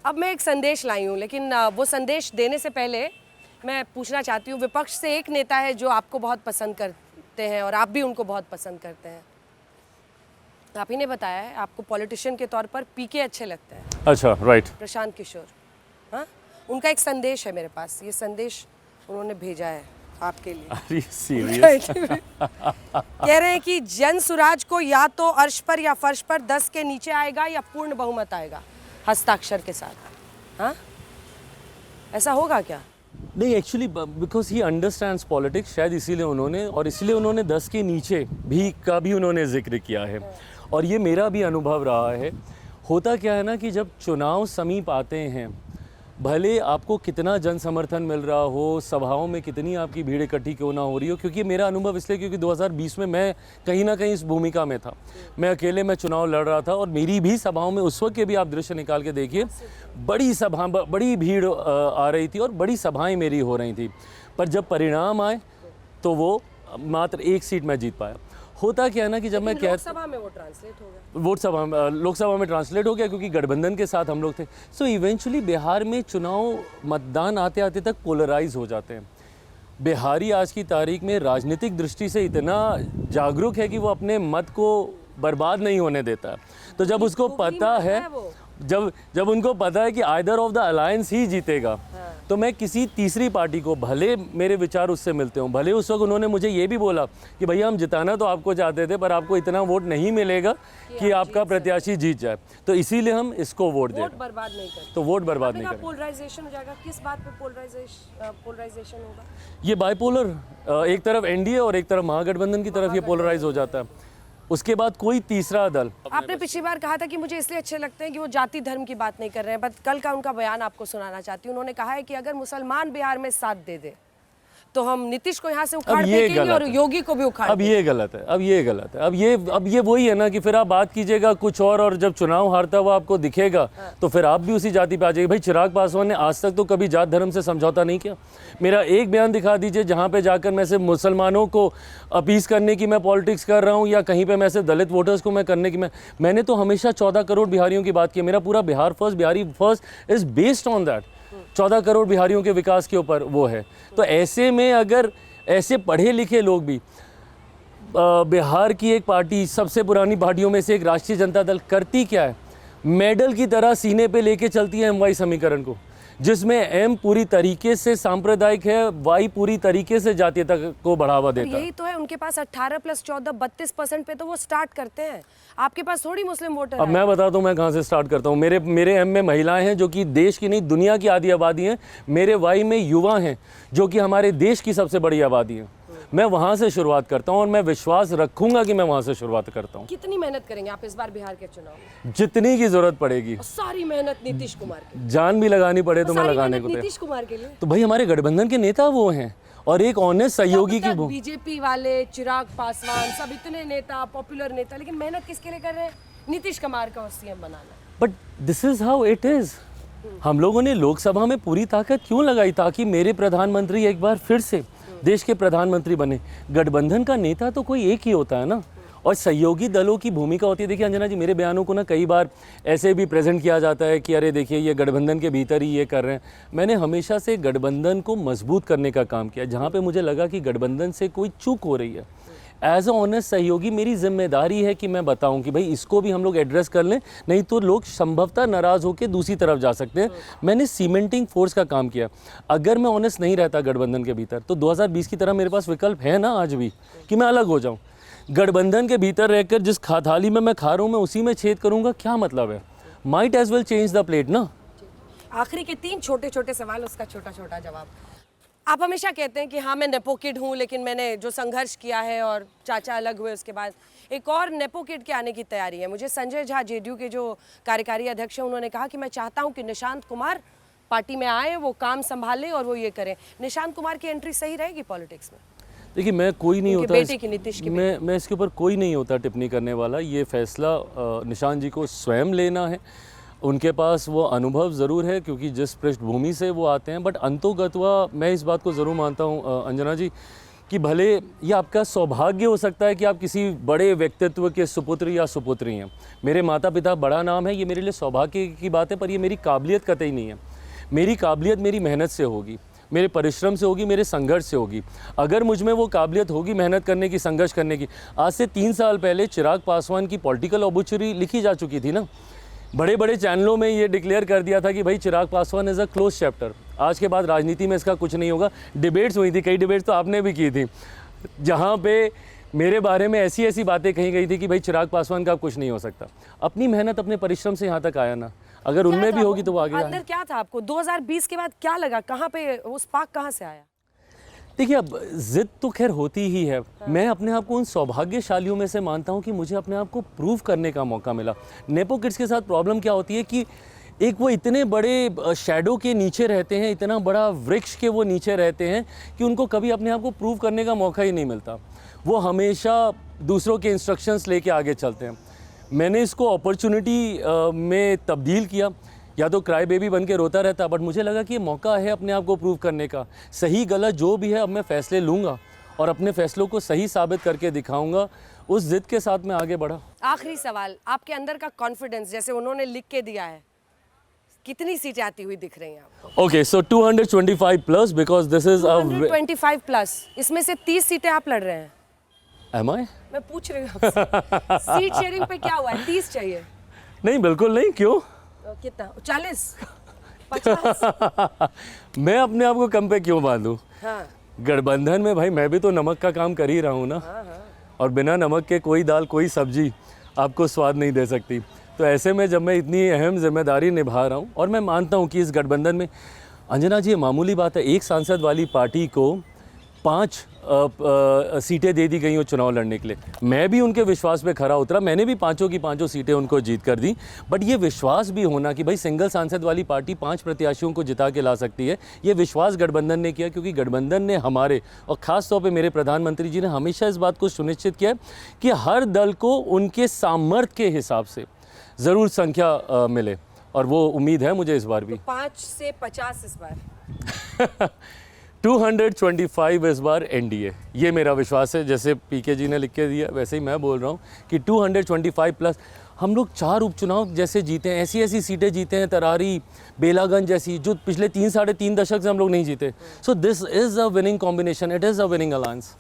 अब मैं एक संदेश लाई हूँ, लेकिन वो संदेश देने से पहले मैं पूछना चाहती हूँ, विपक्ष से एक नेता है जो आपको बहुत पसंद करते हैं और आप भी उनको बहुत पसंद करते हैं। आप ही ने बताया है आपको पॉलिटिशियन के तौर पर पीके अच्छे लगते हैं। अच्छा, राइट। प्रशांत किशोर, हाँ, उनका एक संदेश है मेरे पास, ये संदेश उन्होंने भेजा है आपके लिए। Are you serious? कह रहे हैं कि जन सुराज को या तो अर्श पर या फर्श पर 10 के नीचे आएगा या पूर्ण बहुमत आएगा, हस्ताक्षर के साथ। हाँ, ऐसा होगा क्या? नहीं, actually because he understands politics, शायद इसीलिए उन्होंने 10 के नीचे भी का भी उन्होंने जिक्र किया है। और ये मेरा भी अनुभव रहा है। होता क्या है ना कि जब चुनाव समीप आते हैं, भले आपको कितना जन समर्थन मिल रहा हो, सभाओं में कितनी आपकी भीड़ इकट्ठी क्यों ना हो रही हो, क्योंकि मेरा अनुभव इसलिए क्योंकि 2020 में मैं कहीं ना कहीं इस भूमिका में था। मैं अकेले में चुनाव लड़ रहा था और मेरी भी सभाओं में उस वक्त के भी आप दृश्य निकाल के देखिए, बड़ी भीड़ आ रही थी और बड़ी सभाएं मेरी हो रही थी। पर जब परिणाम आए तो वो मात्र 1 सीट मैं जीत पाया। होता क्या है ना कि जब मैं लोकसभा में वो ट्रांसलेट हो गया, लोकसभा में ट्रांसलेट हो गया क्योंकि गठबंधन के साथ हम लोग थे। सो इवेंचुअली बिहार में चुनाव मतदान आते आते तक पोलराइज हो जाते हैं। बिहारी आज की तारीख में राजनीतिक दृष्टि से इतना जागरूक है कि वो अपने मत को बर्बाद नहीं होने देता। तो जब उसको पता है, जब उनको पता है कि आइदर ऑफ द अलायंस ही जीतेगा, तो मैं किसी तीसरी पार्टी को, भले मेरे विचार उससे मिलते हों, भले उस वक्त उन्होंने मुझे ये भी बोला कि भैया हम जिताना तो आपको चाहते थे पर आपको इतना वोट नहीं मिलेगा कि आपका प्रत्याशी जीत जाए, तो इसीलिए हम इसको वोट दें। वोट बर्बाद नहीं करते। तो वोट बर्बाद नहीं करें। पोलराइजेशन हो जाएगा, किस बात पे पोलराइजेशन होगा? ये बाइपोलर, एक तरफ एनडीए और एक तरफ महागठबंधन की तरफ ये पोलराइज हो जाता है। उसके बाद कोई तीसरा दल। आपने पिछली बार कहा था कि मुझे इसलिए अच्छे लगते हैं कि वो जाति धर्म की बात नहीं कर रहे हैं, बट कल का उनका बयान आपको सुनाना चाहती हूँ। उन्होंने कहा है कि अगर मुसलमान बिहार में साथ दे दे तो हम नीतीश को यहाँ से उखाड़ फेंकेंगे और योगी को भी उखाड़। अब ये गलत है, अब ये वही है ना कि फिर आप बात कीजिएगा कुछ और जब चुनाव हारता हुआ आपको दिखेगा तो फिर आप भी उसी जाति पे आ जाइए। भाई चिराग पासवान ने आज तक तो कभी जात धर्म से समझौता नहीं किया। मेरा एक बयान दिखा दीजिए जहाँ पे जाकर मैं सिर्फ मुसलमानों को अपीस करने की मैं पॉलिटिक्स कर रहा हूँ या कहीं पर मैं सिर्फ दलित वोटर्स को मैं करने की मैंने तो हमेशा 14 करोड़ बिहारियों की बात की। मेरा पूरा Bihar first, Bihari first is based on that. 14 crore बिहारियों के विकास के ऊपर वो है। तो ऐसे में अगर ऐसे पढ़े लिखे लोग भी, बिहार की एक पार्टी, सबसे पुरानी पार्टियों में से एक राष्ट्रीय जनता दल, करती क्या है, मेडल की तरह सीने पे लेके चलती है एमवाई समीकरण को, जिसमें एम पूरी तरीके से सांप्रदायिक है, वाई पूरी तरीके से जातीयता को बढ़ावा देता है। यही तो है, उनके पास 18 + 14 32% पे तो वो स्टार्ट करते हैं। आपके पास थोड़ी मुस्लिम वोटर अब मैं बताता हूँ मैं कहाँ से स्टार्ट करता हूँ। मेरे एम में महिलाएं हैं जो कि देश की नहीं दुनिया की आधी आबादी हैं। मेरे वाई में युवा हैं जो कि हमारे देश की सबसे बड़ी आबादी है। मैं वहाँ से शुरुआत करता हूँ और मैं विश्वास रखूंगा कि मैं वहाँ से शुरुआत करता हूँ। कितनी मेहनत करेंगे आप इस बार बिहार के चुनाव में? जितनी की जरूरत पड़ेगी। सारी मेहनत नीतीश कुमार की, जान भी लगानी पड़े तो मैं लगाने को नीतीश कुमार के लिए। तो भाई हमारे गठबंधन के नेता वो हैं और एक ऑनेस्ट सहयोगी की बीजेपी वाले, चिराग पासवान, सब इतने नेता, पॉपुलर नेता, लेकिन मेहनत किसके लिए कर रहे हैं? नीतीश कुमार का CM banana. But this is how it is. हम लोगों ने लोकसभा में पूरी ताकत क्यों लगाई? ताकि मेरे प्रधानमंत्री एक बार फिर से देश के प्रधानमंत्री बने। गठबंधन का नेता तो कोई एक ही होता है ना, और सहयोगी दलों की भूमिका होती है। देखिए अंजना जी, मेरे बयानों को ना कई बार ऐसे भी प्रेजेंट किया जाता है कि अरे देखिए ये गठबंधन के भीतर ही ये कर रहे हैं। मैंने हमेशा से गठबंधन को मजबूत करने का काम किया। जहाँ पे मुझे लगा कि गठबंधन से कोई चूक हो रही है, एज अ ऑनेस्ट सहयोगी मेरी जिम्मेदारी है कि मैं बताऊं कि भाई इसको भी हम लोग एड्रेस कर लें, नहीं तो लोग संभवतः नाराज़ होकर दूसरी तरफ जा सकते हैं। मैंने सीमेंटिंग फोर्स का काम किया। अगर मैं ऑनेस्ट नहीं रहता गठबंधन के भीतर तो 2020 की तरह मेरे पास विकल्प है ना आज भी कि मैं अलग हो जाऊं। गठबंधन के भीतर रहकर जिस थाली में मैं खा रहा हूँ मैं उसी में छेद करूँगा, क्या मतलब है? Might as well change the plate ना। आखिरी के 3 छोटे छोटे सवाल, उसका छोटा छोटा जवाब। आप हमेशा कहते हैं कि हाँ मैं नेपो किड हूँ, लेकिन मैंने जो संघर्ष किया है और चाचा अलग हुए उसके बाद एक और नेपो किड के आने की तैयारी है। मुझे संजय झा जेडीयू के जो कार्यकारी अध्यक्ष हैं उन्होंने कहा कि मैं चाहता हूँ कि निशांत कुमार पार्टी में आए, वो काम संभालें और वो ये करें। निशांत कुमार की एंट्री सही रहेगी पॉलिटिक्स में? देखिए मैं कोई नहीं होता बेटे की, नीतीश की मैं इसके ऊपर कोई नहीं होता टिप्पणी करने वाला। ये फैसला निशांत जी को स्वयं लेना है। उनके पास वो अनुभव ज़रूर है क्योंकि जिस पृष्ठभूमि से वो आते हैं। बट अंतोगत्वा मैं इस बात को ज़रूर मानता हूँ अंजना जी कि भले ये आपका सौभाग्य हो सकता है कि आप किसी बड़े व्यक्तित्व के सुपुत्र या सुपुत्री हैं। मेरे माता पिता बड़ा नाम है, ये मेरे लिए सौभाग्य की बात है, पर ये मेरी काबिलियत कतई नहीं है। मेरी काबिलियत मेरी मेहनत से होगी, मेरे परिश्रम से होगी, मेरे संघर्ष से होगी। अगर मुझ में वो काबिलियत होगी मेहनत करने की, संघर्ष करने की। आज से 3 साल पहले चिराग पासवान की पॉलिटिकल ऑब्चुरी लिखी जा चुकी थी ना, बड़े बड़े चैनलों में ये डिक्लेयर कर दिया था कि भाई Chirag Paswan is a close chapter. आज के बाद राजनीति में इसका कुछ नहीं होगा। डिबेट्स हुई थी, कई डिबेट्स तो आपने भी की थी, जहाँ पे मेरे बारे में ऐसी ऐसी बातें कही गई थी कि भाई चिराग पासवान का अब कुछ नहीं हो सकता। अपनी मेहनत अपने परिश्रम से यहाँ तक आया ना, अगर उनमें भी होगी तो वो आगे अंदर क्या था आपको 2020 के बाद, क्या लगा, कहाँ पे वो स्पार्क कहाँ से आया? देखिए, अब जिद तो खैर होती ही है। मैं अपने आप को उन सौभाग्यशालियों में से मानता हूँ कि मुझे अपने आप को प्रूव करने का मौका मिला। नेपो किड्स के साथ प्रॉब्लम क्या होती है कि एक वो इतने बड़े शैडो के नीचे रहते हैं, इतना बड़ा वृक्ष के वो नीचे रहते हैं कि उनको कभी अपने आप को प्रूव करने का मौका ही नहीं मिलता। वो हमेशा दूसरों के इंस्ट्रक्शंस लेके आगे चलते हैं। मैंने इसको अपॉर्चुनिटी में तब्दील किया, या तो क्राई बेबी बन के रोता रहता, बट मुझे लगा कि ये मौका है अपने आप को प्रूव करने का। सही गलत जो भी है, अब मैं फ़ैसले लूँगा और अपने फ़ैसलों को सही साबित करके दिखाऊंगा। उस जिद के साथ मैं आगे बढ़ा। आखिरी सवाल, आपके अंदर का कॉन्फिडेंस, जैसे उन्होंने लिख के दिया है, कितनी सीटें आती हुई दिख रही हैं आपको? Okay, so 225 plus, because this is 225 plus, इसमें से 30 सीटें आप लड़ रहे हैं। एम आई? मैं पूछ रही हूँ आपसे। सीट शेयरिंग पे क्या हुआ है? 30 चाहिए? नहीं, बिल्कुल नहीं। क्यों? कितना? 40? 50? मैं अपने आप को कम पे क्यों बांधूं? हाँ। गठबंधन में भाई मैं भी तो नमक का काम कर ही रहा हूँ ना। और बिना नमक के कोई दाल कोई सब्जी आपको स्वाद नहीं दे सकती। तो ऐसे में जब मैं इतनी अहम जिम्मेदारी निभा रहा हूँ, और मैं मानता हूँ कि इस गठबंधन में, अंजना जी, ये मामूली बात है, एक सांसद वाली पार्टी को 5 सीटें दे दी गई हो चुनाव लड़ने के लिए। मैं भी उनके विश्वास पे खरा उतरा, मैंने भी 5 की 5 सीटें उनको जीत कर दी। बट ये विश्वास भी होना कि भाई सिंगल सांसद वाली पार्टी 5 प्रत्याशियों को जिता के ला सकती है, ये विश्वास गठबंधन ने किया, क्योंकि गठबंधन ने हमारे, और ख़ास तौर पे मेरे प्रधानमंत्री जी ने हमेशा इस बात को सुनिश्चित किया कि हर दल को उनके सामर्थ्य के हिसाब से ज़रूर संख्या मिले, और वो उम्मीद है मुझे इस बार भी। 5 से 50 इस बार 225 इस बार एनडीए, ये मेरा विश्वास है। जैसे पीके जी ने लिख के दिया वैसे ही मैं बोल रहा हूँ कि 225 प्लस। हम लोग 4 उपचुनाव जैसे जीते हैं, ऐसी ऐसी सीटें जीते हैं, तरारी, बेलागंज जैसी, जो पिछले 3 साढ़े 3 दशक से हम लोग नहीं जीते। So this is a winning combination, it is a winning alliance.